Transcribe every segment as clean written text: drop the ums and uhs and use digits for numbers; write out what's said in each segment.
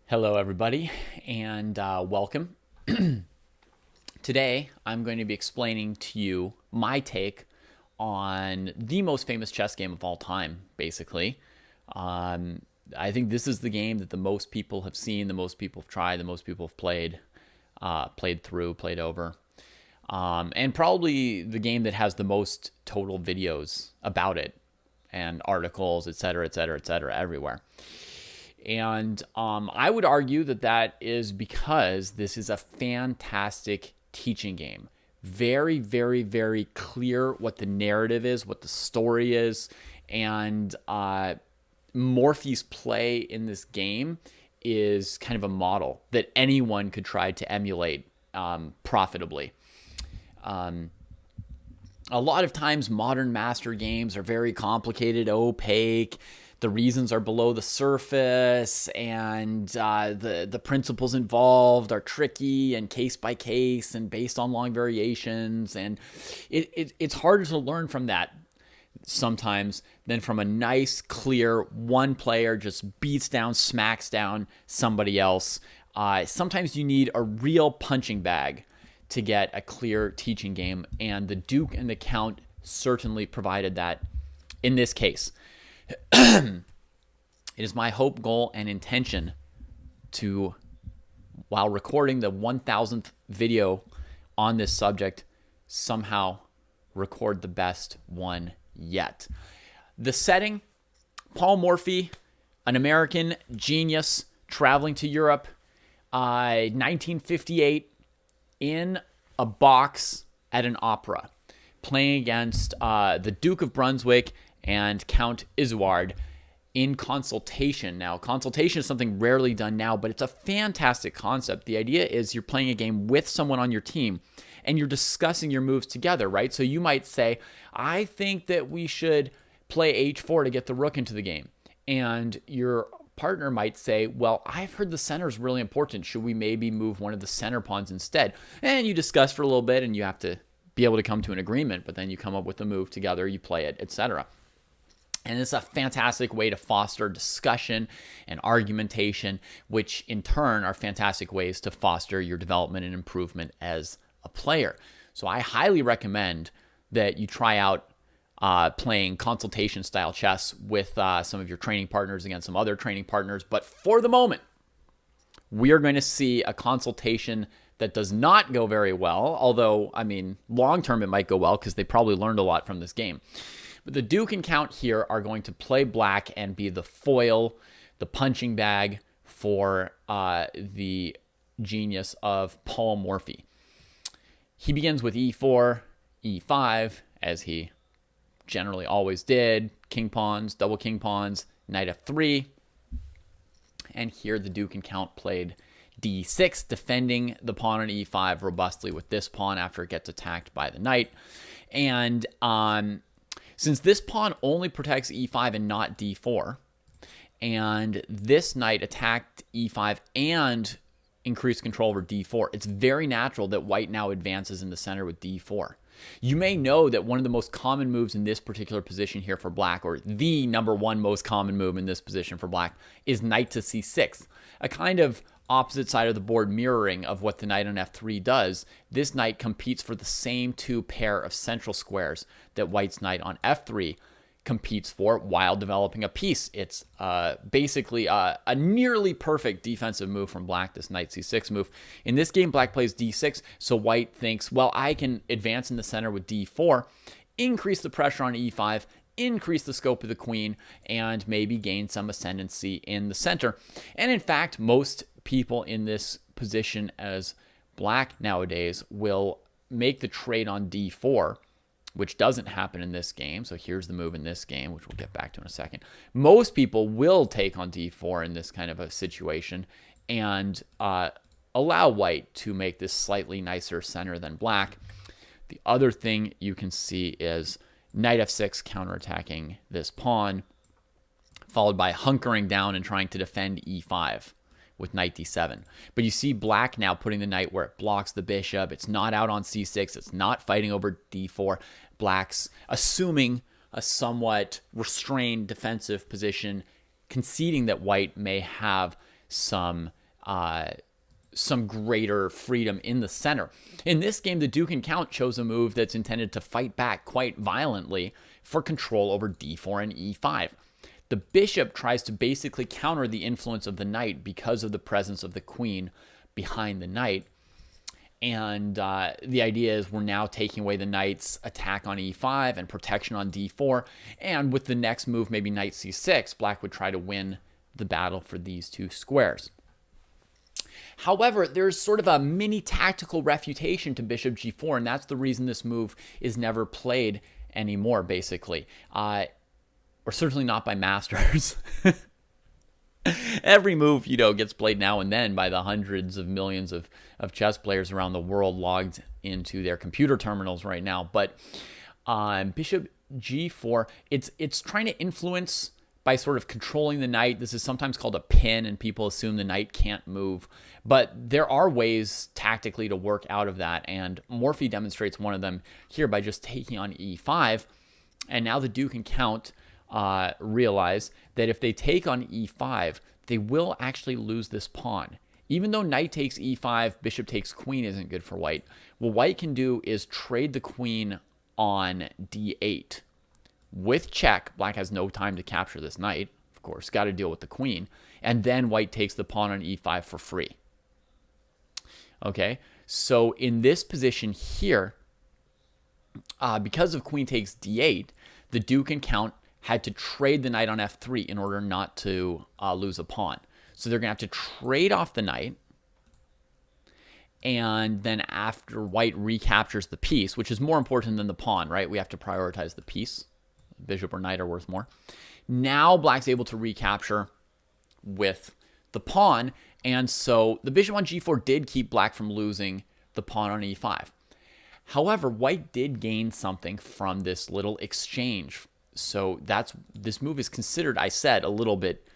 Hello, everybody, and welcome. Today, I'm going to be explaining to you my take on the most famous chess game of all time, basically. I think this is the game that the most people have seen, the most people have tried, the most people have played, played over, and probably the game that has the most total videos about it and articles, etc., etc., etc., everywhere. And I would argue that that is because this is a fantastic teaching game. Very, very, very clear what the narrative is, what the story is. And Morphy's play in this game is kind of a model that anyone could try to emulate profitably. A lot of times modern master games are very complicated, opaque. The reasons are below the surface, and the principles involved are tricky and case by case and based on long variations. And it's harder to learn from that sometimes than from a nice, clear one player just beats down, smacks down somebody else. Sometimes you need a real punching bag to get a clear teaching game, and the Duke and the Count certainly provided that in this case. It is my hope, goal, and intention to, while recording the 1000th video on this subject, somehow record the best one yet. The setting: Paul Morphy, an American genius traveling to Europe, 1958, in a box at an opera, playing against the Duke of Brunswick and Count Isuard in consultation. Now, consultation is something rarely done now, but it's a fantastic concept. The idea is you're playing a game with someone on your team and you're discussing your moves together, right? So you might say, I think that we should play h4 to get the rook into the game. And your partner might say, well, I've heard the center is really important. Should we maybe move one of the center pawns instead? And you discuss for a little bit and you have to be able to come to an agreement, but then you come up with a move together, you play it, etc. And it's a fantastic way to foster discussion and argumentation, which in turn are fantastic ways to foster your development and improvement as a player. So I highly recommend that you try out playing consultation style chess with some of your training partners against some other training partners. But for the moment, we are going to see a consultation that does not go very well. Although, I mean, long term it might go well because they probably learned a lot from this game. But the Duke and Count here are going to play black and be the foil, the punching bag for the genius of Paul Morphy. He begins with e4, e5, as he generally always did. King pawns, double king pawns, knight f3. And here the Duke and Count played d6, defending the pawn on e5 robustly with this pawn after it gets attacked by the knight. And since this pawn only protects e5 and not d4, and this knight attacked e5 and increased control over d4, it's very natural that white now advances in the center with d4. You may know that one of the most common moves in this particular position here for black, or the number one most common move in this position for black, is knight to c6, a kind of opposite side of the board mirroring of what the knight on f3 does. This knight competes for the same two pair of central squares that white's knight on f3 competes for while developing a piece. It's basically a nearly perfect defensive move from black, this knight c6 move. In this game, black plays d6, so white thinks, well, I can advance in the center with d4, increase the pressure on e5, increase the scope of the queen, and maybe gain some ascendancy in the center. And in fact, most people in this position as black nowadays will make the trade on d4, which doesn't happen in this game. So here's the move in this game, which we'll get back to in a second. Most people will take on d4 in this kind of a situation and allow white to make this slightly nicer center than black. The other thing you can see is knight f6 counterattacking this pawn, followed by hunkering down and trying to defend e5 with knight d7. But you see black now putting the knight where it blocks the bishop. It's not out on c6. It's not fighting over d4. Black's assuming a somewhat restrained defensive position, conceding that white may have some some greater freedom in the center. In this game, the Duke and Count chose a move that's intended to fight back quite violently for control over d4 and e5. The bishop tries to basically counter the influence of the knight because of the presence of the queen behind the knight. And the idea is we're now taking away the knight's attack on e5 and protection on d4. And with the next move, maybe knight c6, black would try to win the battle for these two squares. However, there's sort of a mini tactical refutation to bishop g4, and that's the reason this move is never played anymore, basically. Or certainly not by masters. Every move, gets played now and then by the hundreds of millions of chess players around the world logged into their computer terminals right now. But bishop g4, it's trying to influence by sort of controlling the knight. This is sometimes called a pin, and people assume the knight can't move. But there are ways tactically to work out of that, and Morphy demonstrates one of them here by just taking on e5. And now the Duke and Count realize that if they take on e5, they will actually lose this pawn. Even though knight takes e5, bishop takes queen isn't good for white. What white can do is trade the queen on d8. With check, black has no time to capture this knight. Of course, got to deal with the queen. And then white takes the pawn on e5 for free. Okay, so in this position here, because of queen takes d8, the Duke and Count had to trade the knight on f3 in order not to lose a pawn. So they're going to have to trade off the knight. And then after white recaptures the piece, which is more important than the pawn, right? We have to prioritize the piece. Bishop or knight are worth more. Now black's able to recapture with the pawn. And so the bishop on g4 did keep black from losing the pawn on e5. However, white did gain something from this little exchange. So this move is considered, I said, a little bit,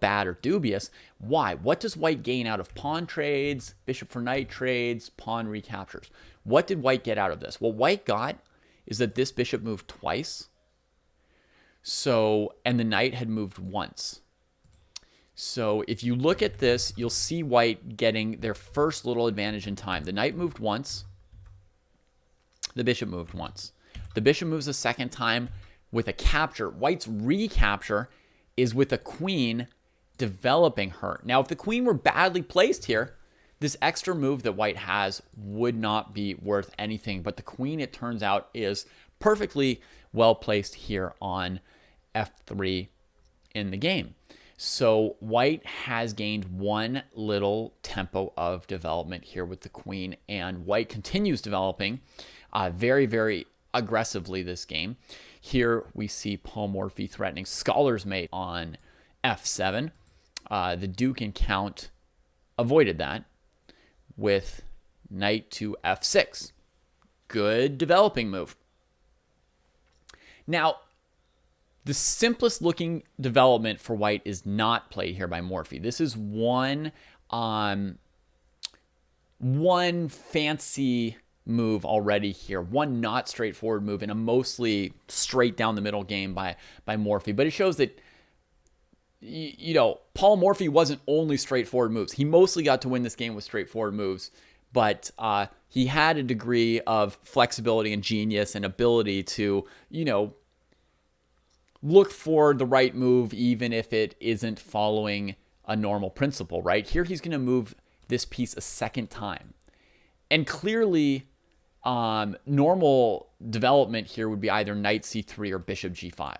bad or dubious. Why? What does white gain out of pawn trades, bishop for knight trades, pawn recaptures? What did white get out of this? What white got is that this bishop moved twice. And the knight had moved once. So if you look at this, you'll see white getting their first little advantage in time. The knight moved once. The bishop moved once. The bishop moves a second time with a capture. White's recapture is with a queen developing her. Now, if the queen were badly placed here, this extra move that white has would not be worth anything. But the queen, it turns out, is perfectly well placed here on f3 in the game. So white has gained one little tempo of development here with the queen, and white continues developing very, very aggressively this game. Here we see Paul Morphy threatening Scholar's Mate on f7. The Duke and Count avoided that with knight to f6. Good developing move. Now, the simplest looking development for white is not played here by Morphy. This is one fancy move already here. One not straightforward move in a mostly straight down the middle game by Morphy. But it shows that, Paul Morphy wasn't only straightforward moves. He mostly got to win this game with straightforward moves. But he had a degree of flexibility and genius and ability to, look for the right move even if it isn't following a normal principle, right? Here he's going to move this piece a second time. And clearly, normal development here would be either knight c3 or bishop g5,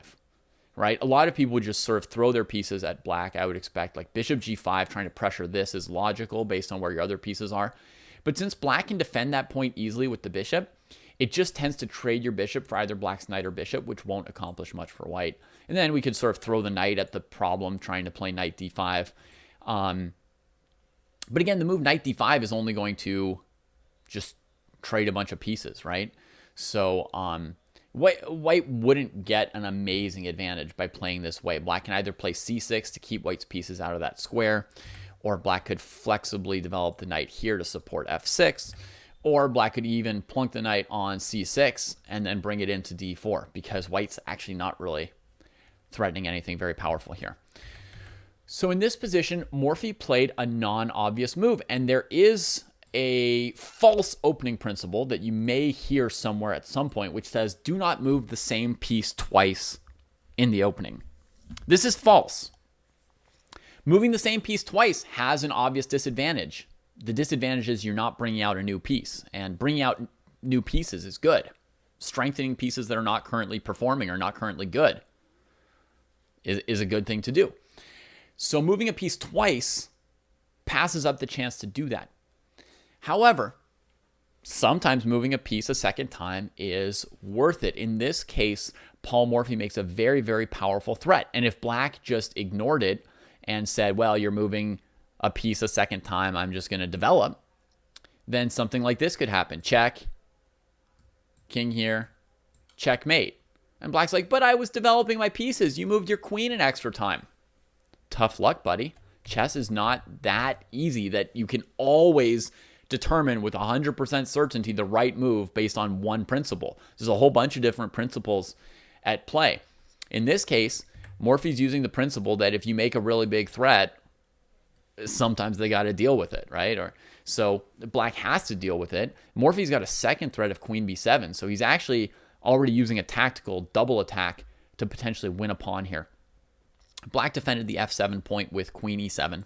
right? A lot of people would just sort of throw their pieces at black, I would expect. Like bishop g5, trying to pressure this is logical based on where your other pieces are. But since black can defend that point easily with the bishop, it just tends to trade your bishop for either black's knight or bishop, which won't accomplish much for white. And then we could sort of throw the knight at the problem, trying to play knight d5. But again, the move knight d5 is only going to just trade a bunch of pieces, right? So white wouldn't get an amazing advantage by playing this way. Black can either play c6 to keep white's pieces out of that square, or black could flexibly develop the knight here to support f6, or black could even plunk the knight on c6 and then bring it into d4, because white's actually not really threatening anything very powerful here. So in this position, Morphy played a non-obvious move, and there is a false opening principle that you may hear somewhere at some point, which says do not move the same piece twice in the opening. This is false. Moving the same piece twice has an obvious disadvantage. The disadvantage is you're not bringing out a new piece, and bringing out new pieces is good. Strengthening pieces that are not currently performing or not currently good is a good thing to do. So moving a piece twice passes up the chance to do that. However, sometimes moving a piece a second time is worth it. In this case, Paul Morphy makes a very, very powerful threat. And if black just ignored it and said, well, you're moving a piece a second time, I'm just going to develop, then something like this could happen. Check, king here, checkmate. And black's like, but I was developing my pieces. You moved your queen an extra time. Tough luck, buddy. Chess is not that easy that you can always determine with 100% certainty the right move based on one principle. There's a whole bunch of different principles at play. In this case, Morphy's using the principle that if you make a really big threat, sometimes they got to deal with it, right? Or so black has to deal with it. Morphy's got a second threat of queen b7, so he's actually already using a tactical double attack to potentially win a pawn here. Black defended the f7 point with queen e7.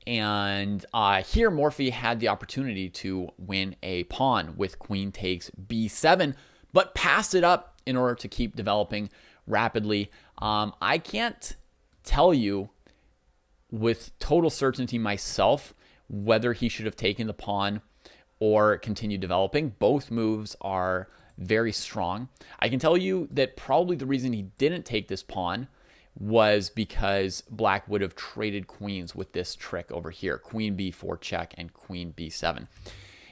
And here Morphy had the opportunity to win a pawn with queen takes b7, but passed it up in order to keep developing rapidly. I can't tell you with total certainty myself whether he should have taken the pawn or continued developing. Both moves are very strong. I can tell you that probably the reason he didn't take this pawn was because black would have traded queens with this trick over here, queen b4 check and queen b7.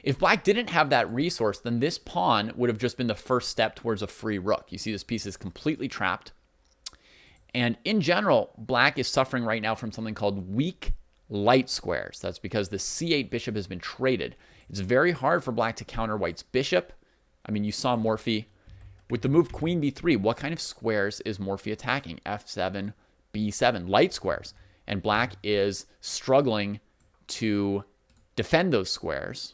If black didn't have that resource, then this pawn would have just been the first step towards a free rook. You see this piece is completely trapped. And in general, black is suffering right now from something called weak light squares. That's because the c8 bishop has been traded. It's very hard for black to counter white's bishop. I mean, you saw Morphy with the move queen b3. What kind of squares is Morphy attacking? f7, b7, light squares. And black is struggling to defend those squares,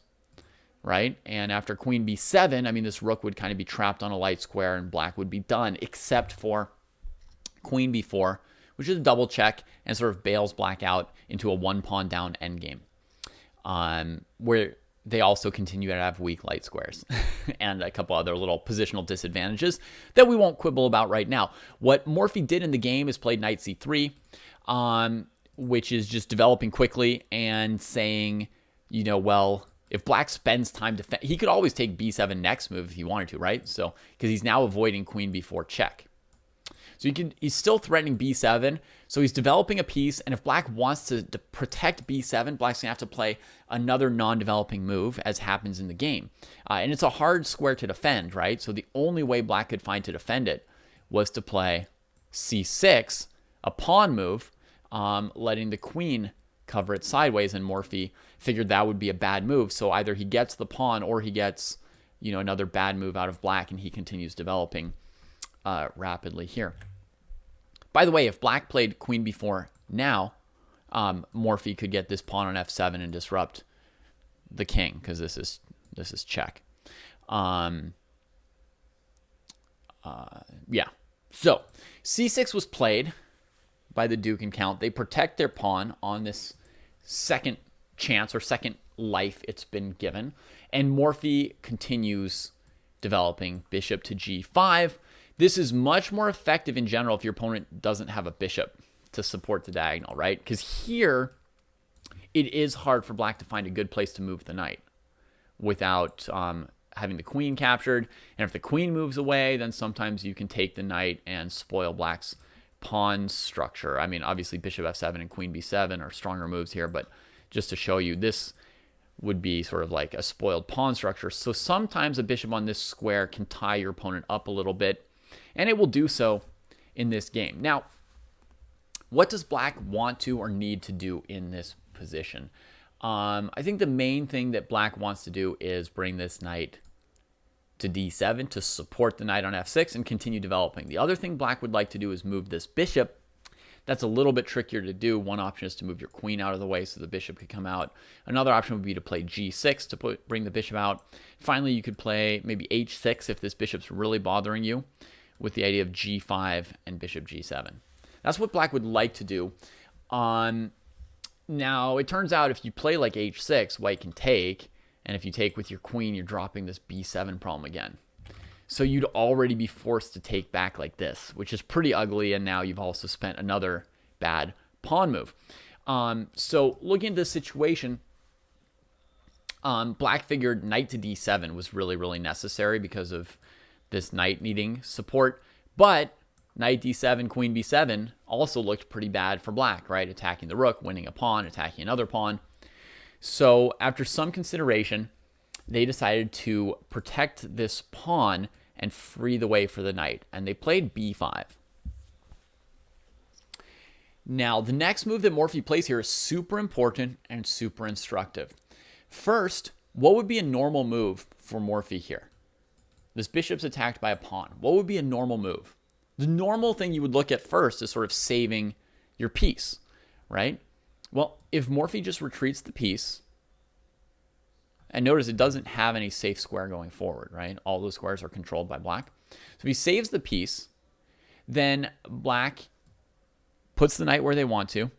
right? And after queen b7, I mean, this rook would kind of be trapped on a light square and black would be done, except for queen b4, which is a double check and sort of bails black out into a one pawn down endgame, where they also continue to have weak light squares and a couple other little positional disadvantages that we won't quibble about right now. What Morphy did in the game is played knight c3, which is just developing quickly and saying, you know, well, if black spends time defend, he could always take b7 next move if he wanted to, right? So, because he's now avoiding queen b4 check. So he's still threatening b7, so he's developing a piece, and if black wants to protect b7, black's going to have to play another non-developing move, as happens in the game. And it's a hard square to defend, right? So the only way black could find to defend it was to play c6, a pawn move, letting the queen cover it sideways, and Morphy figured that would be a bad move, so either he gets the pawn or he gets, you know, another bad move out of black, and he continues developing rapidly here. By the way, if black played queen b4 now, Morphy could get this pawn on f7 and disrupt the king, because this is check. Yeah. So c6 was played by the Duke and Count. They protect their pawn on this second chance or second life it's been given, and Morphy continues developing bishop to g5. This is much more effective in general if your opponent doesn't have a bishop to support the diagonal, right? Because here, it is hard for black to find a good place to move the knight without having the queen captured. And if the queen moves away, then sometimes you can take the knight and spoil black's pawn structure. I mean, obviously, bishop f7 and queen b7 are stronger moves here, but just to show you, this would be sort of like a spoiled pawn structure. So sometimes a bishop on this square can tie your opponent up a little bit, and it will do so in this game. Now, what does black want to or need to do in this position? I think the main thing that black wants to do is bring this knight to d7 to support the knight on f6 and continue developing. The other thing black would like to do is move this bishop That's a little bit trickier to do. One option is to move your queen out of the way so the bishop could come out. Another option would be to play g6 to bring the bishop out. Finally, you could play maybe h6 if this bishop's really bothering you, with the idea of g5 and bishop g7. That's what black would like to do. Now, it turns out if you play like h6, white can take, and if you take with your queen, you're dropping this b7 problem again. So you'd already be forced to take back like this, which is pretty ugly, and now you've also spent another bad pawn move. So looking at this situation, black figured knight to d7 was really, really necessary because of this knight needing support. But knight d7, queen b7 also looked pretty bad for black, right? Attacking the rook, winning a pawn, attacking another pawn. So after some consideration, they decided to protect this pawn and free the way for the knight. And they played b5. Now, the next move that Morphy plays here is super important and super instructive. First, what would be a normal move for Morphy here? This bishop's attacked by a pawn. What would be a normal move? The normal thing you would look at first is sort of saving your piece, right? Well, if Morphy just retreats the piece, and notice it doesn't have any safe square going forward, right? All those squares are controlled by black. So if he saves the piece, then black puts the knight where they want to.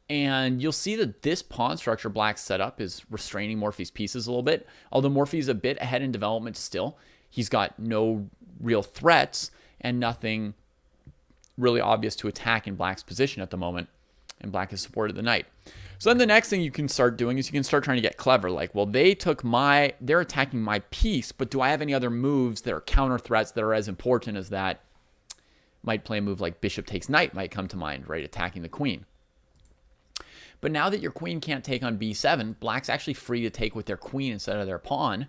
And you'll see that this pawn structure black set up is restraining Morphy's pieces a little bit. Although Morphy's a bit ahead in development still. He's got no real threats and nothing really obvious to attack in black's position at the moment. And black has supported the knight. So then the next thing you can start doing is you can start trying to get clever. Like, well, they're attacking my piece, but do I have any other moves that are counter threats that are as important as that? Might play a move like bishop takes knight might come to mind, right? Attacking the queen. But now that your queen can't take on b7, black's actually free to take with their queen instead of their pawn.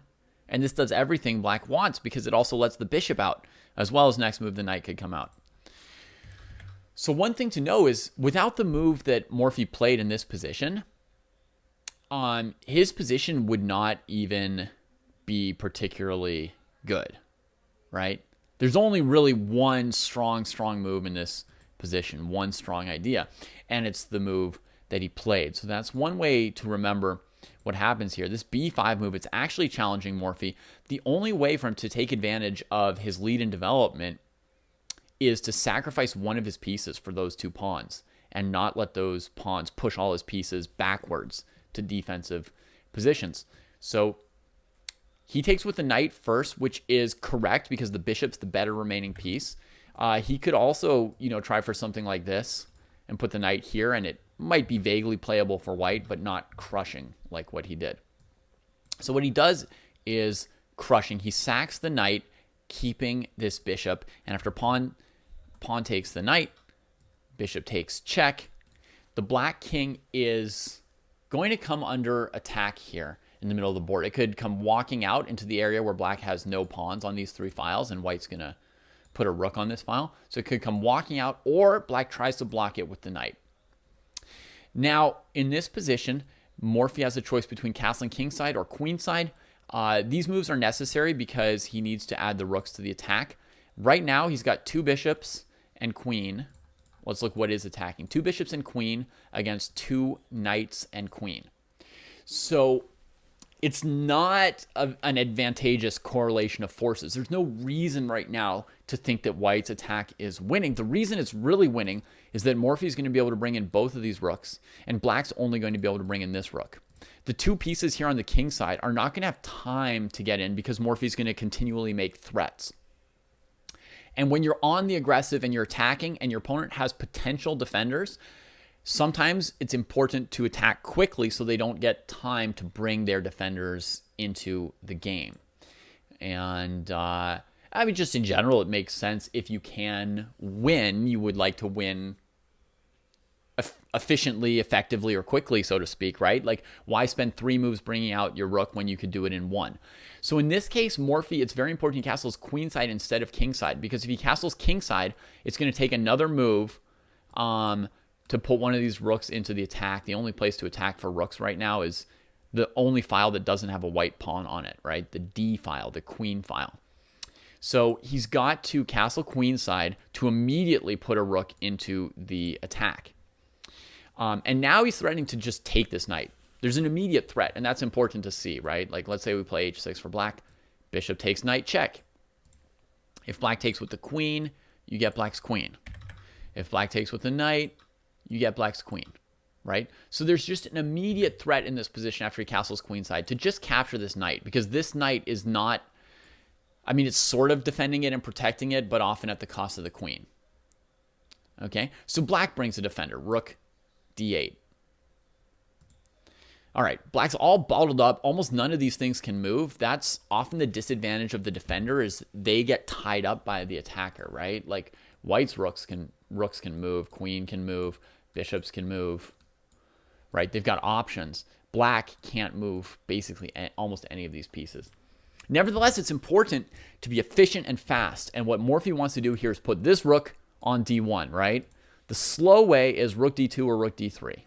And this does everything black wants because it also lets the bishop out, as well as next move the knight could come out. So one thing to know is without the move that Morphy played in this position, his position would not even be particularly good, right? There's only really one strong move in this position, one strong idea, and it's the move that he played. So that's one way to remember what happens here. This b5 move, it's actually challenging Morphy. The only way for him to take advantage of his lead in development is to sacrifice one of his pieces for those two pawns and not let those pawns push all his pieces backwards to defensive positions. So he takes with the knight first, which is correct because the bishop's the better remaining piece. He could also, try for something like this and put the knight here, and it might be vaguely playable for white, but not crushing like what he did. So what he does is crushing. He sacks the knight, keeping this bishop, and after pawn takes the knight, bishop takes check. The black king is going to come under attack here in the middle of the board. It could come walking out into the area where black has no pawns on these three files, and white's going to put a rook on this file. So it could come walking out, or black tries to block it with the knight. Now, in this position, Morphy has a choice between castling kingside or queenside. These moves are necessary because he needs to add the rooks to the attack. Right now, he's got two bishops and queen. Let's look what is attacking. Two bishops and queen against two knights and queen. So it's not an advantageous correlation of forces. There's no reason right now to think that white's attack is winning. The reason it's really winning is that Morphy's going to be able to bring in both of these rooks, and black's only going to be able to bring in this rook. The two pieces here on the king side are not going to have time to get in because Morphy's going to continually make threats. And when you're on the aggressive and you're attacking and your opponent has potential defenders, sometimes it's important to attack quickly so they don't get time to bring their defenders into the game. And just in general, it makes sense. If you can win, you would like to win efficiently, effectively, or quickly, so to speak, right? Like, why spend 3 moves bringing out your rook when you could do it in 1? So in this case, Morphy, it's very important he castles queenside instead of kingside, because if he castles kingside, it's going to take another move to put one of these rooks into the attack. The only place to attack for rooks right now is the only file that doesn't have a white pawn on it, right? The D file, the queen file. So he's got to castle queenside to immediately put a rook into the attack. And now he's threatening to just take this knight. There's an immediate threat, and that's important to see, right? Like, let's say we play h6 for black. Bishop takes knight, check. If black takes with the queen, you get black's queen. If black takes with the knight, you get black's queen, right? So there's just an immediate threat in this position after he castles queenside to just capture this knight, because this knight is not, I mean, it's sort of defending it and protecting it, but often at the cost of the queen. Okay, so black brings a defender, rook d8. All right, black's all bottled up. Almost none of these things can move. That's often the disadvantage of the defender, is they get tied up by the attacker, right? Like white's rooks can move, queen can move, bishops can move, right? They've got options. Black can't move basically almost any of these pieces. Nevertheless, it's important to be efficient and fast. And what Morphy wants to do here is put this rook on d1, right? The slow way is rook d2 or rook d3.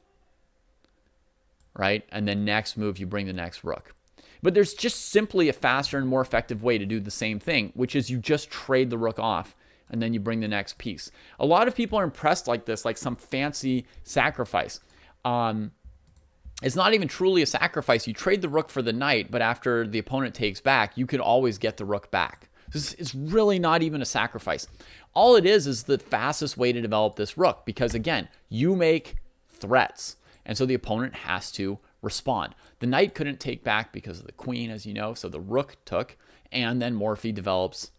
Right? And then next move, you bring the next rook. But there's just simply a faster and more effective way to do the same thing, which is you just trade the rook off and then you bring the next piece. A lot of people are impressed like this, like some fancy sacrifice. It's not even truly a sacrifice. You trade the rook for the knight, but after the opponent takes back, you can always get the rook back. This is really not even a sacrifice. All it is the fastest way to develop this rook, because again, you make threats. And so the opponent has to respond. The knight couldn't take back because of the queen, as you know, so the rook took, and then Morphy develops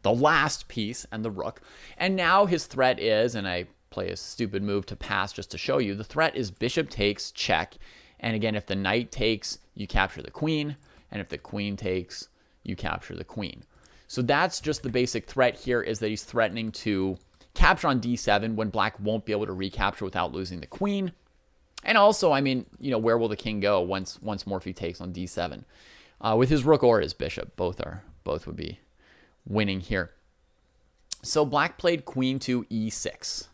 the last piece and the rook. And now his threat is, and I play a stupid move to pass just to show you, the threat is bishop takes, check. And again, if the knight takes, you capture the queen, and if the queen takes, you capture the queen. So that's just the basic threat here, is that he's threatening to capture on d7 when black won't be able to recapture without losing the queen. And also, I mean, you know, where will the king go once Morphy takes on d7? With his rook or his bishop, both would be winning here. So black played queen to e6.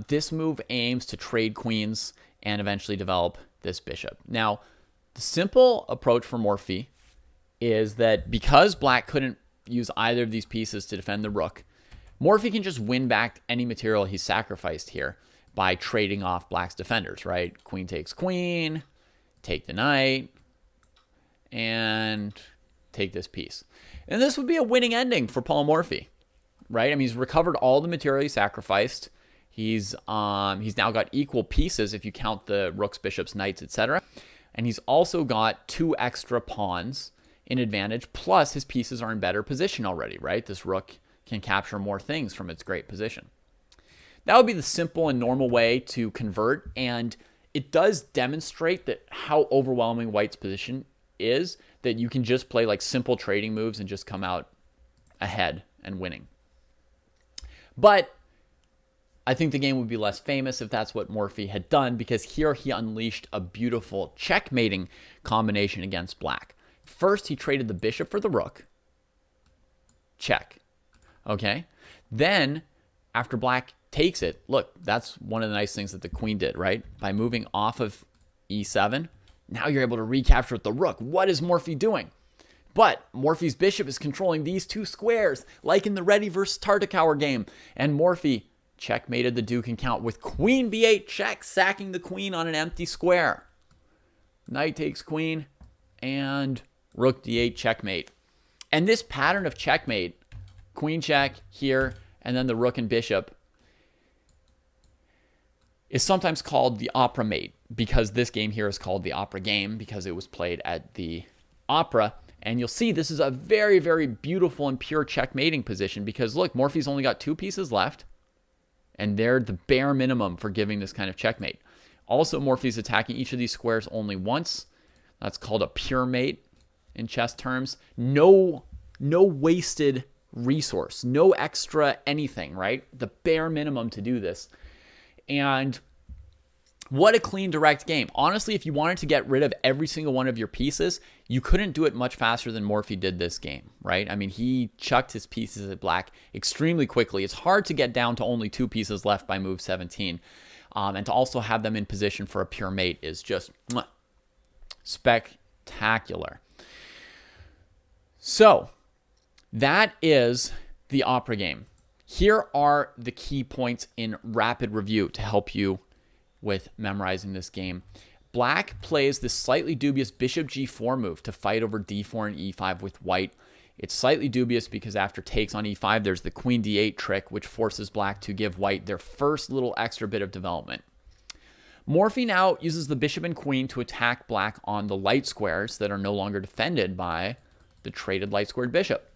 This move aims to trade queens and eventually develop this bishop. Now, the simple approach for Morphy is that because black couldn't use either of these pieces to defend the rook, Morphy can just win back any material he sacrificed here by trading off black's defenders, right? Queen takes queen, take the knight, and take this piece. And this would be a winning ending for Paul Morphy, right? I mean, he's recovered all the material he sacrificed. He's now got equal pieces if you count the rooks, bishops, knights, etc. And he's also got 2 extra pawns in advantage, plus his pieces are in better position already, right? This rook can capture more things from its great position. That would be the simple and normal way to convert, and it does demonstrate that how overwhelming white's position is, that you can just play like simple trading moves and just come out ahead and winning. But I think the game would be less famous if that's what Morphy had done, because here he unleashed a beautiful checkmating combination against black. First, he traded the bishop for the rook. Check. Okay? Then, after black takes it, look, that's one of the nice things that the queen did, right? By moving off of e7, now you're able to recapture with the rook. What is Morphy doing? But Morphy's bishop is controlling these 2 squares, like in the Reddy versus Tartakower game. And Morphy checkmated the Duke and Count with queen b8 check, sacking the queen on an empty square. Knight takes queen, and rook d8 checkmate. And this pattern of checkmate, queen check here, and then the rook and bishop, is sometimes called the opera mate, because this game here is called the opera game because it was played at the opera. And you'll see this is a very, very beautiful and pure checkmating position, because look, Morphy's only got 2 pieces left, and they're the bare minimum for giving this kind of checkmate. Also, Morphy's attacking each of these squares only once. That's called a pure mate in chess terms. No wasted resource, no extra anything, right? The bare minimum to do this. And what a clean, direct game. Honestly, if you wanted to get rid of every single one of your pieces, you couldn't do it much faster than Morphy did this game, right? I mean, he chucked his pieces at black extremely quickly. It's hard to get down to only 2 pieces left by move 17. And to also have them in position for a pure mate is just spectacular. So, That is the opera game. Here are the key points in rapid review to help you with memorizing this game. Black plays this slightly dubious bishop g4 move to fight over d4 and e5 with white. It's slightly dubious because after takes on e5, there's the queen d8 trick, which forces black to give white their first little extra bit of development. Morphy now uses the bishop and queen to attack black on the light squares that are no longer defended by the traded light squared bishop.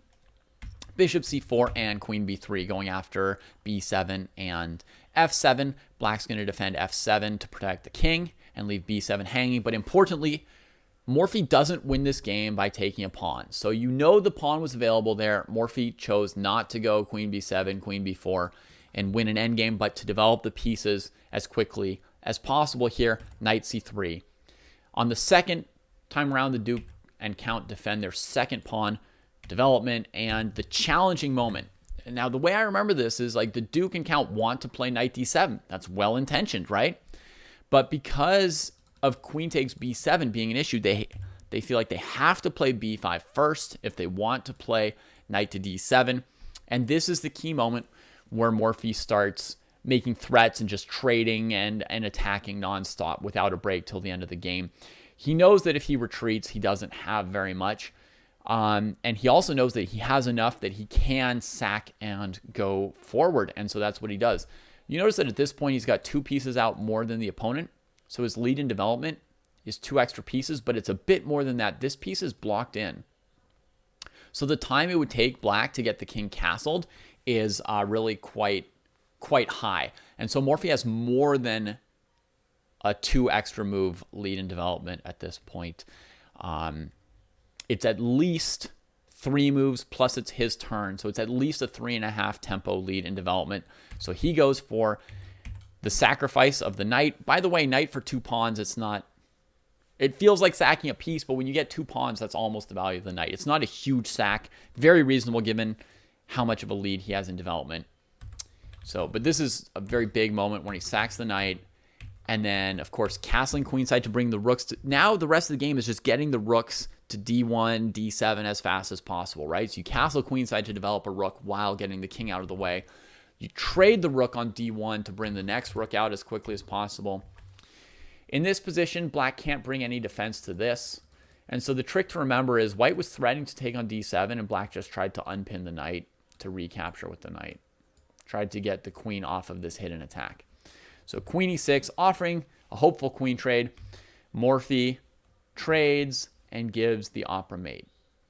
Bishop c4 and queen b3 going after b7 and f7. Black's going to defend f7 to protect the king and leave b7 hanging. But importantly, Morphy doesn't win this game by taking a pawn. So you know the pawn was available there. Morphy chose not to go queen b7, queen b4, and win an endgame, but to develop the pieces as quickly as possible here. Knight c3. On the second time around, the Duke and Count defend their second pawn development and the challenging moment. Now, the way I remember this is like the Duke and Count want to play knight d7. That's well-intentioned, right? But because of queen takes b7 being an issue, they feel like they have to play b5 first if they want to play knight to d7. And this is the key moment where Morphy starts making threats and just trading and attacking nonstop without a break till the end of the game. He knows that if he retreats, he doesn't have very much. And he also knows that he has enough that he can sack and go forward. And so that's what he does. You notice that at this point, he's got 2 pieces out more than the opponent. So his lead in development is 2 extra pieces, but it's a bit more than that. This piece is blocked in. So the time it would take black to get the king castled is really quite high. And so Morphy has more than a 2 extra move lead in development at this point. It's at least 3 moves plus it's his turn. So it's at least a 3.5 tempo lead in development. So he goes for the sacrifice of the knight. By the way, knight for 2 pawns, it feels like sacking a piece, but when you get 2 pawns, that's almost the value of the knight. It's not a huge sack. Very reasonable given how much of a lead he has in development. So, but this is a very big moment when he sacks the knight. And then, of course, castling queenside to bring the rooks to... Now the rest of the game is just getting the rooks to d1, d7 as fast as possible, right? So you castle queenside to develop a rook while getting the king out of the way. You trade the rook on d1 to bring the next rook out as quickly as possible. In this position, black can't bring any defense to this. And so the trick to remember is white was threatening to take on d7, and black just tried to unpin the knight to recapture with the knight. Tried to get the queen off of this hidden attack. So queen e6, offering a hopeful queen trade. Morphy trades and gives the opera mate.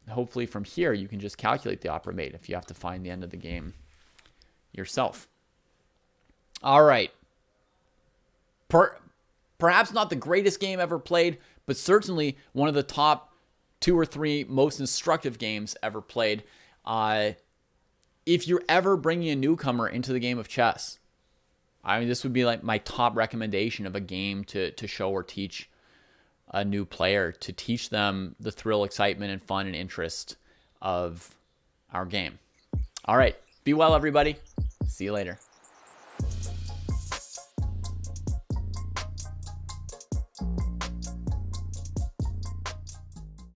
Hopefully from here, you can just calculate the opera mate if you have to find the end of the game yourself. All right. Perhaps not the greatest game ever played, but certainly one of the top 2 or 3 most instructive games ever played. If you're ever bringing a newcomer into the game of chess, I mean, this would be like my top recommendation of a game to show or teach a new player, to teach them the thrill, excitement, and fun and interest of our game. All right. Be well, everybody. See you later.